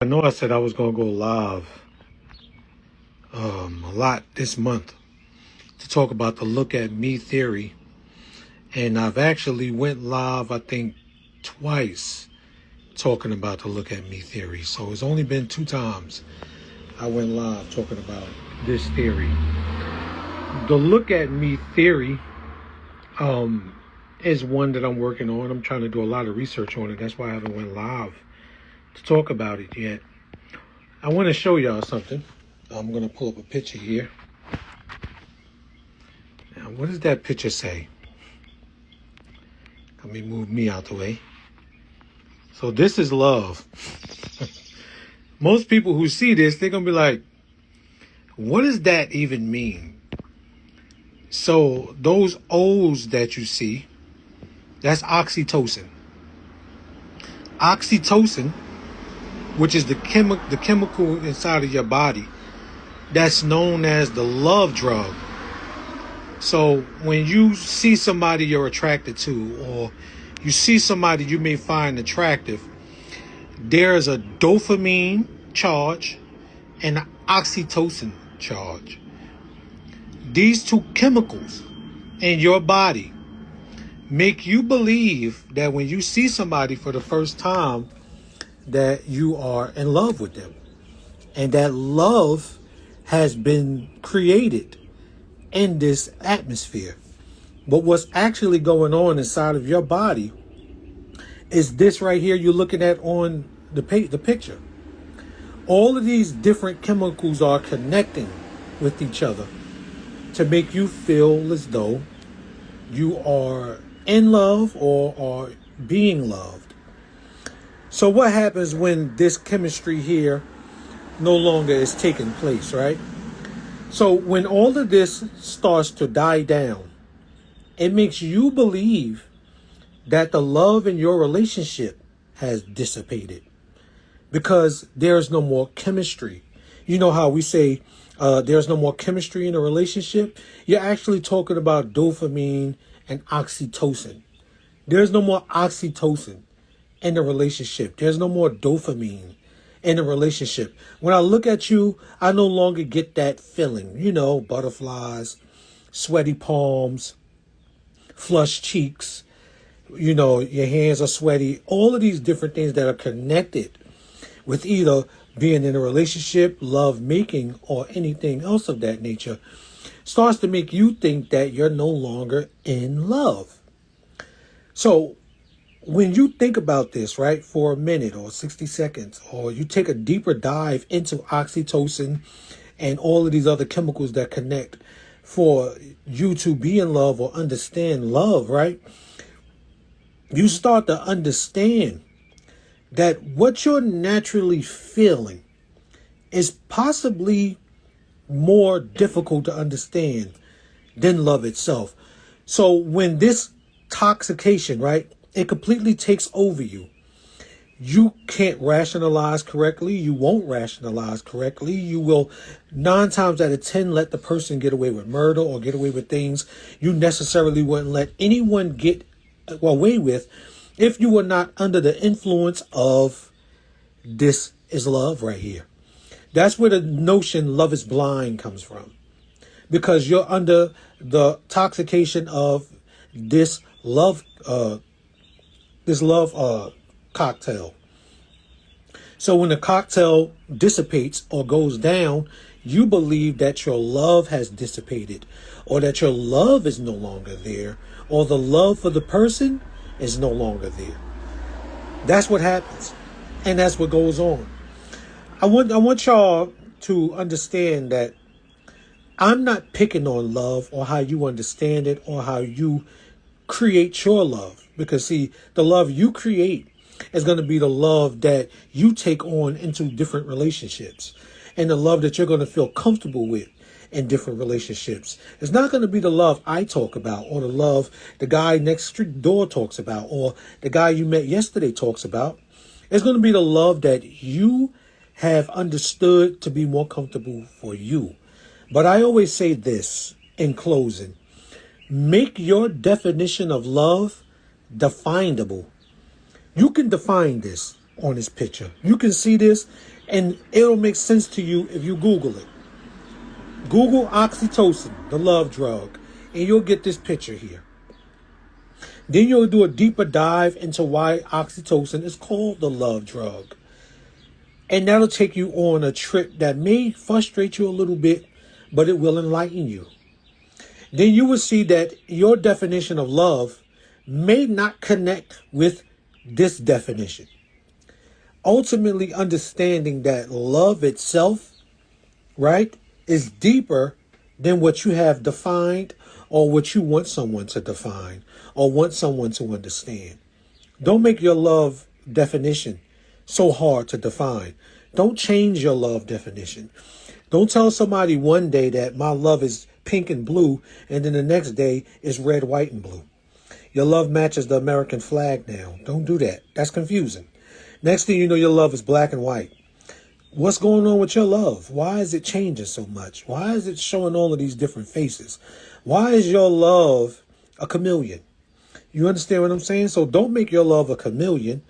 I know I said I was going to go live a lot this month to talk about the look at me theory. And I've actually went live, I think, twice talking about the look at me theory. So it's only been 2 times I went live talking about this theory. The look at me theory is one that I'm working on. I'm trying to do a lot of research on it. That's why I haven't went live to talk about it yet. I want to show y'all something. I'm going to pull up a picture here. Now, what does that picture say? Let me move me out the way. So this is love. Most people who see this, they're going to be like, what does that even mean? So those O's that you see, that's oxytocin. Oxytocin, which is the chemical inside of your body, that's known as the love drug. So when you see somebody you're attracted to, or you see somebody you may find attractive, there's a dopamine charge and an oxytocin charge. These 2 chemicals in your body make you believe that when you see somebody for the first time, that you are in love with them, and that love has been created in this atmosphere. But what's actually going on inside of your body is this right here you're looking at on the picture. All of these different chemicals are connecting with each other to make you feel as though you are in love or are being loved. So what happens when this chemistry here no longer is taking place, right? So when all of this starts to die down, it makes you believe that the love in your relationship has dissipated because there's no more chemistry. You know how we say there's no more chemistry in a relationship? You're actually talking about dopamine and oxytocin. There's no more oxytocin in the relationship. There's no more dopamine in a relationship. When I look at you, I no longer get that feeling. You know, butterflies, sweaty palms, flushed cheeks. You know, your hands are sweaty. All of these different things that are connected with either being in a relationship, love making, or anything else of that nature starts to make you think that you're no longer in love. So when you think about this, right, for a minute or 60 seconds, or you take a deeper dive into oxytocin and all of these other chemicals that connect for you to be in love or understand love, right, you start to understand that what you're naturally feeling is possibly more difficult to understand than love itself. So when this intoxication, right, it completely takes over you. You can't rationalize correctly. You won't rationalize correctly. You will 9 times out of 10 let the person get away with murder or get away with things you necessarily wouldn't let anyone get away with if you were not under the influence of this is love right here. That's where the notion love is blind comes from, because you're under the intoxication of this love cocktail. So when the cocktail dissipates or goes down, you believe that your love has dissipated, or that your love is no longer there, or the love for the person is no longer there. That's what happens, and that's what goes on. I want y'all to understand that I'm not picking on love or how you understand it or how you create your love. Because see, the love you create is going to be the love that you take on into different relationships, and the love that you're going to feel comfortable with in different relationships. It's not going to be the love I talk about, or the love the guy next door talks about, or the guy you met yesterday talks about. It's going to be the love that you have understood to be more comfortable for you. But I always say this in closing: make your definition of love definable. You can define this on this picture. You can see this, and it'll make sense to you if you Google it. Google oxytocin, the love drug, and you'll get this picture here. Then you'll do a deeper dive into why oxytocin is called the love drug. And that'll take you on a trip that may frustrate you a little bit, but it will enlighten you. Then you will see that your definition of love may not connect with this definition. Ultimately understanding that love itself, right, is deeper than what you have defined or what you want someone to define or want someone to understand. Don't make your love definition so hard to define. Don't change your love definition. Don't tell somebody one day that my love is pink and blue, and then the next day is red, white, and blue. Your love matches the American flag now. Don't do that. That's confusing. Next thing you know, your love is black and white. What's going on with your love? Why is it changing so much? Why is it showing all of these different faces? Why is your love a chameleon? You understand what I'm saying? So don't make your love a chameleon.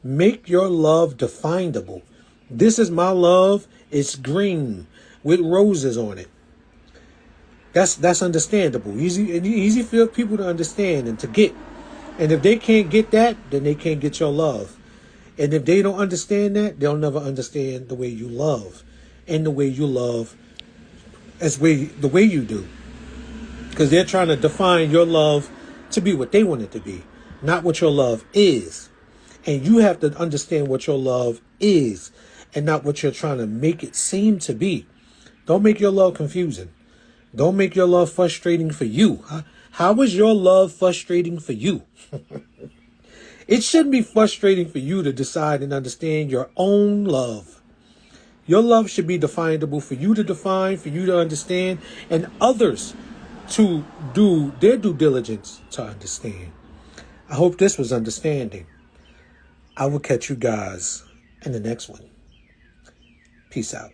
Make your love definable. This is my love. It's green with roses on it. That's understandable. Easy for people to understand and to get. And if they can't get that, then they can't get your love. And if they don't understand that, they'll never understand the way you love. And the way you love the way you do. Because they're trying to define your love to be what they want it to be, not what your love is. And you have to understand what your love is and not what you're trying to make it seem to be. Don't make your love confusing. Don't make your love frustrating for you. How is your love frustrating for you? It shouldn't be frustrating for you to decide and understand your own love. Your love should be definable for you to define, for you to understand, and others to do their due diligence to understand. I hope this was understanding. I will catch you guys in the next one. Peace out.